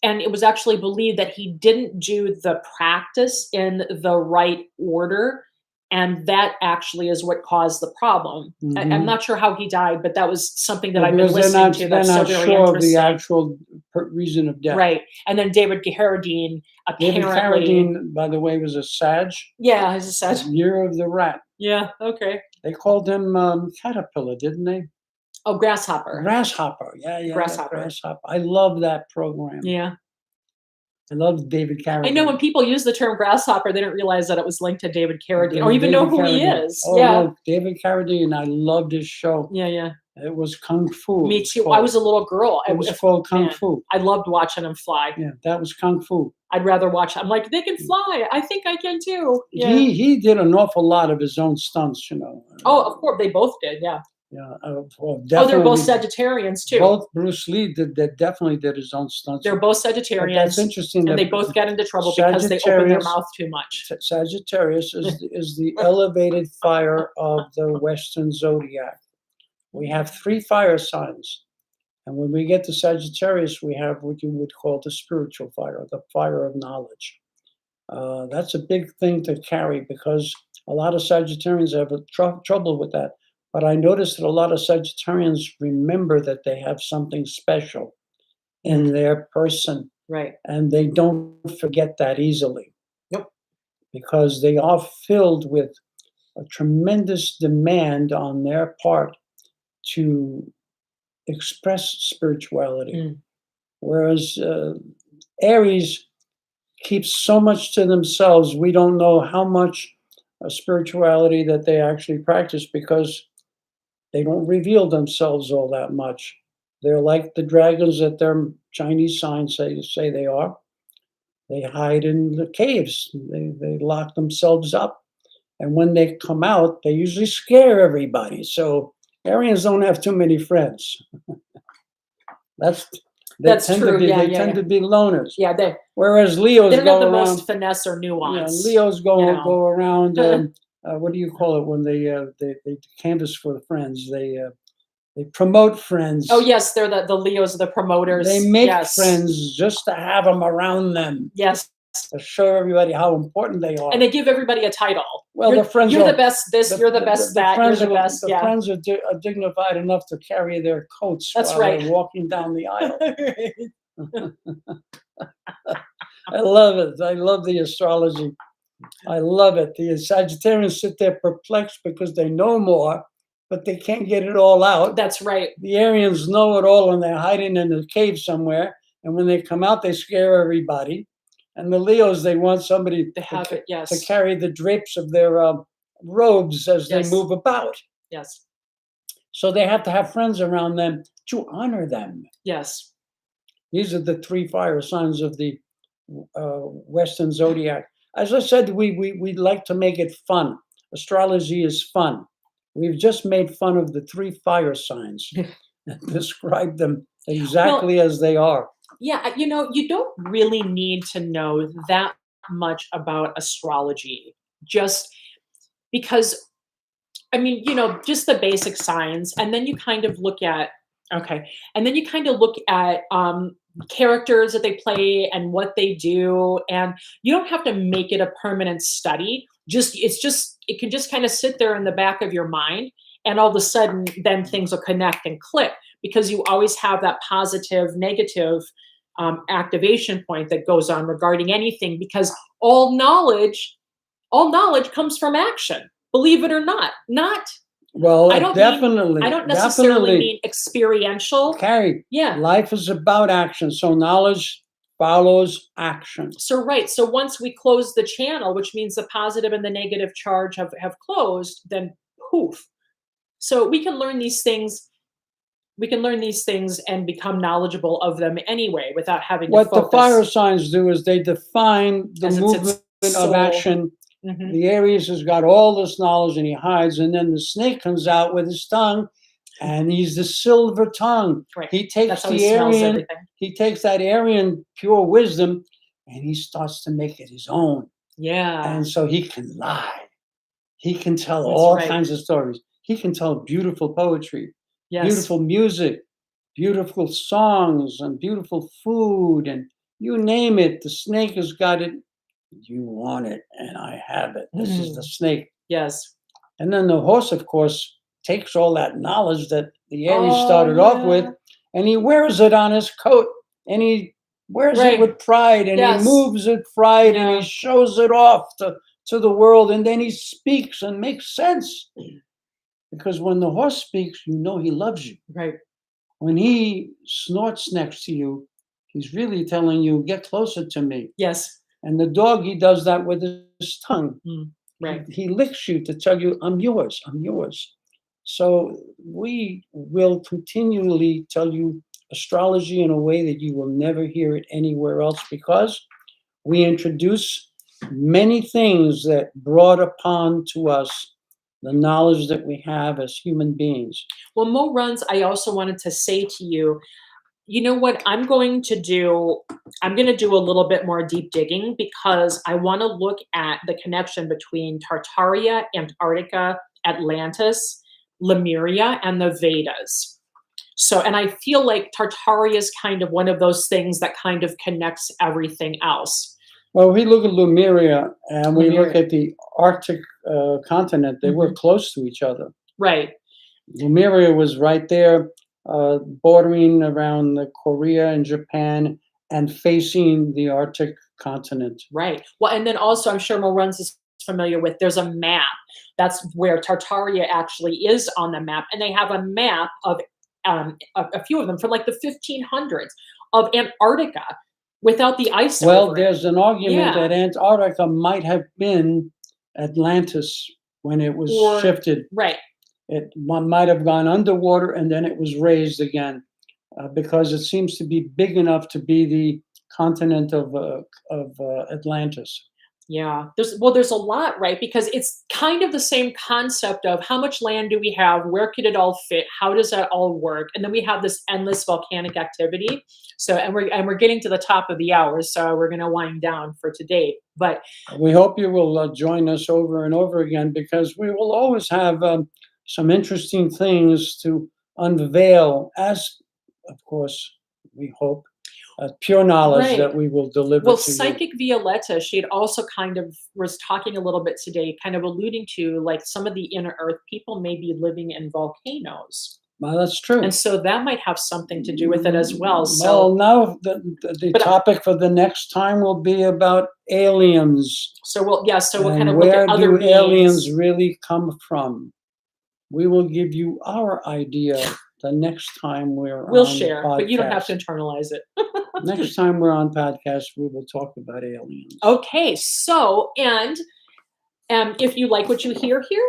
And it was actually believed that he didn't do the practice in the right order. And that actually is what caused the problem. Mm-hmm. I'm not sure how he died, but that was something that I've been listening to. That's so very interesting. Of the actual reason of death. Right. And then David Carradine, apparently... David Carradine, by the way, was a Sag. Yeah, he's a Sag. Year of the Rat. Yeah, okay. They called him Caterpillar, didn't they? Oh, Grasshopper. Grasshopper, yeah. Grasshopper. I love that program. Yeah. I love David Carradine. I know when people use the term grasshopper, they didn't realize that it was linked to David Carradine or even know who he is. Oh, yeah. No, David Carradine, I loved his show. Yeah. It was Kung Fu. Me too. I was a little girl. It was called Kung Fu. I loved watching him fly. Yeah, that was Kung Fu. I'd rather watch. I'm like, they can fly. I think I can too. Yeah. He did an awful lot of his own stunts, you know. Oh, of course, they both did. Yeah. Yeah. They're both Sagittarians too. Both Bruce Lee definitely did his own stunts. They're both Sagittarians. But that's interesting. And they both get into trouble because they open their mouth too much. Sagittarius is the elevated fire of the Western Zodiac. We have 3 fire signs. And when we get to Sagittarius, we have what you would call the spiritual fire, the fire of knowledge. That's a big thing to carry because a lot of Sagittarians have trouble with that. But I noticed that a lot of Sagittarians remember that they have something special in their person. Right. And they don't forget that easily. Nope. Because they are filled with a tremendous demand on their part to express spirituality. Whereas Aries keeps so much to themselves, we don't know how much spirituality that they actually practice because they don't reveal themselves all that much. They're like the dragons that their Chinese signs say they are. They hide in the caves. They lock themselves up. And when they come out, they usually scare everybody. So Arians don't have too many friends. That's true. They tend to be loners. Yeah, whereas Leos they don't have the around, most finesse or nuance. Yeah, Leos go around. What do you call it when they canvass for the friends? They promote friends. Oh yes, they're the Leos, the promoters. They make friends just to have them around them. Yes. To show everybody how important they are. And they give everybody a title. Well, You're, the friends you're are the best this, you're the best that, you're friends the best, the yeah. friends are, are dignified enough to carry their coats That's while right. they're walking down the aisle. I love it. I love the astrology. I love it. The Sagittarians sit there perplexed because they know more, but they can't get it all out. That's right. The Arians know it all and they're hiding in a cave somewhere. And when they come out, they scare everybody. And the Leos, they want somebody To have it, yes. to carry the drapes of their robes as they Yes. move about. Yes. So they have to have friends around them to honor them. Yes. These are the three fire signs of the Western Zodiac. As I said, we like to make it fun. Astrology is fun. We've just made fun of the three fire signs and described them exactly as they are. Yeah, you don't really need to know that much about astrology, just because, I mean, just the basic signs, and then you kind of look at, okay, and then you kind of look at characters that they play and what they do, and you don't have to make it a permanent study. It can just kind of sit there in the back of your mind, and all of a sudden, then things will connect and click because you always have that positive, negative activation point that goes on regarding anything. Because all knowledge comes from action. Believe it or not, not Well, I don't definitely. I don't necessarily definitely. mean experiential. Carrie, Yeah. life is about action. So knowledge follows action. So right. So once we close the channel, which means the positive and the negative charge have closed, then poof. So we can learn these things. We can learn these things and become knowledgeable of them anyway without having to What the focus. fire signs do is they define the As it's movement its of soul. action. Mhm. The Aries has got all this knowledge and he hides, and then the snake comes out with his tongue, and he's the silver tongue. Right. He takes That's how the he smells Aryan, everything. he takes that Aryan pure wisdom, and he starts to make it his own. Yeah. And so he can lie. He can tell That's all right. kinds of stories. He can tell beautiful poetry, Yes. beautiful music, beautiful songs, and beautiful food, and you name it. The snake has got it. You want it, and I have it. This is the snake. Yes. And then the horse, of course, takes all that knowledge that the Aries Oh, started off with, yeah. and he wears it on his coat, and he wears Right. it with pride, and Yes. he moves with pride, and Yeah. he shows it off to the world, and then he speaks and makes sense. Because when the horse speaks, you know he loves you. Right. When he snorts next to you, he's really telling you, get closer to me. Yes. And the dog, he does that with his tongue. Right. He licks you to tell you, I'm yours, I'm yours. So we will continually tell you astrology in a way that you will never hear it anywhere else, because we introduce many things that brought upon to us the knowledge that we have as human beings. Well, Mo Runs, I also wanted to say to you, you know what I'm going to do? I'm going to do a little bit more deep digging because I want to look at the connection between Tartaria, Antarctica, Atlantis, Lemuria, and the Vedas. So, and I feel like Tartaria is kind of one of those things that kind of connects everything else. Well, we look at Lemuria and we look Lemuria. at the Arctic continent. They were close to each other. Right. Lemuria was right there, bordering around Korea and Japan and facing the Arctic continent. Right. Well, and then also, I'm sure Mo Runs is familiar with, there's a map. That's where Tartaria actually is on the map. And they have a map of a few of them from like the 1500s of Antarctica without the ice Well, over it. there's an argument Yeah. that Antarctica might have been Atlantis when it was shifted. Right. It might have gone underwater and then it was raised again, because it seems to be big enough to be the continent of Atlantis. Yeah. There's a lot, right? Because it's kind of the same concept of how much land do we have? Where could it all fit? How does that all work? And then we have this endless volcanic activity. So, and we're getting to the top of the hour, so we're going to wind down for today. But we hope you will join us over and over again, because we will always have some interesting things to unveil, as, of course, we hope. pure knowledge Right. that we will deliver Well, to you. Psychic Violetta, she had also kind of was talking a little bit today, kind of alluding to like some of the inner earth people may be living in volcanoes. Well, that's true. And so that might have something to do with it as well. Well, So, now the but topic for the next time will be about aliens. so we'll kind And of look where at other do aliens beings. really come from? We will give you our idea the next time we're We'll on share, podcast. but you don't have to internalize it. Next time we're on podcast, we will talk about aliens. Okay, so and if you like what you hear here,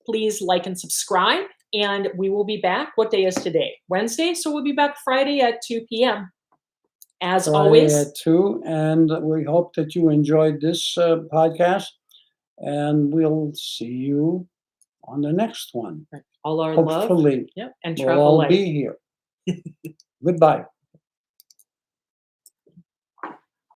please like and subscribe. And we will be back. What day is today? Wednesday. So we'll be back Friday at 2 p.m. As Friday always. at 2, and we hope that you enjoyed this podcast, and we'll see you on the next one. All our love. Hopefully, Yep. And we'll travel all light. be here. Goodbye.